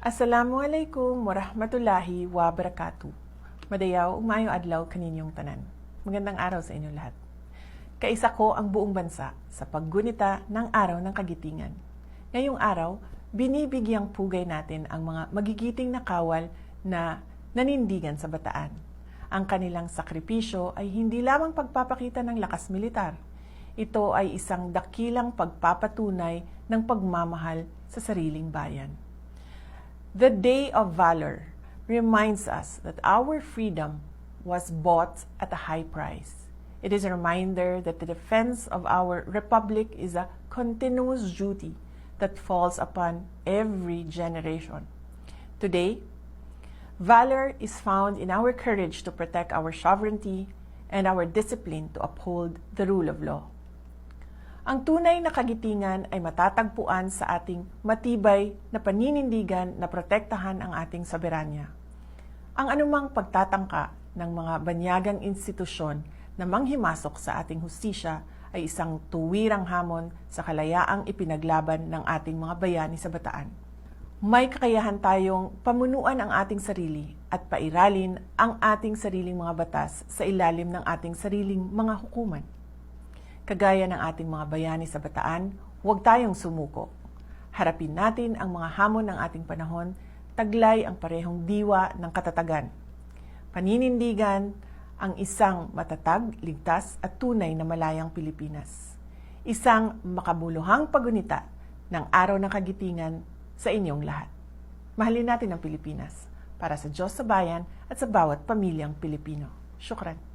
Assalamualaikum warahmatullahi wabarakatuh. Madayaw ug maayong adlaw kaninyong tanan. Magandang araw sa inyo lahat. Kaisa ko ang buong bansa sa paggunita ng Araw ng Kagitingan. Ngayong araw, binibigyang pugay natin ang mga magigiting na kawal na nanindigan sa Bataan. Ang kanilang sakripisyo ay hindi lamang pagpapakita ng lakas militar. Ito ay isang dakilang pagpapatunay ng pagmamahal sa sariling bayan. The Day of Valor reminds us that our freedom was bought at a high price. It is a reminder that the defense of our republic is a continuous duty that falls upon every generation. Today, valor is found in our courage to protect our sovereignty and our discipline to uphold the rule of law. Ang tunay na kagitingan ay matatagpuan sa ating matibay na paninindigan na protektahan ang ating soberanya. Ang anumang pagtatangka ng mga banyagang institusyon na manghimasok sa ating hustisya ay isang tuwirang hamon sa kalayaang ipinaglaban ng ating mga bayani sa Bataan. May kakayahan tayong pamunuan ang ating sarili at pairalin ang ating sariling mga batas sa ilalim ng ating sariling mga hukuman. Kagaya ng ating mga bayani sa Bataan, huwag tayong sumuko. Harapin natin ang mga hamon ng ating panahon, taglay ang parehong diwa ng katatagan. Paninindigan ang isang matatag, ligtas at tunay na malayang Pilipinas. Isang makabuluhang pagunita ng Araw ng Kagitingan sa inyong lahat. Mahalin natin ang Pilipinas para sa Diyos sa bayan at sa bawat pamilyang Pilipino. Syukran.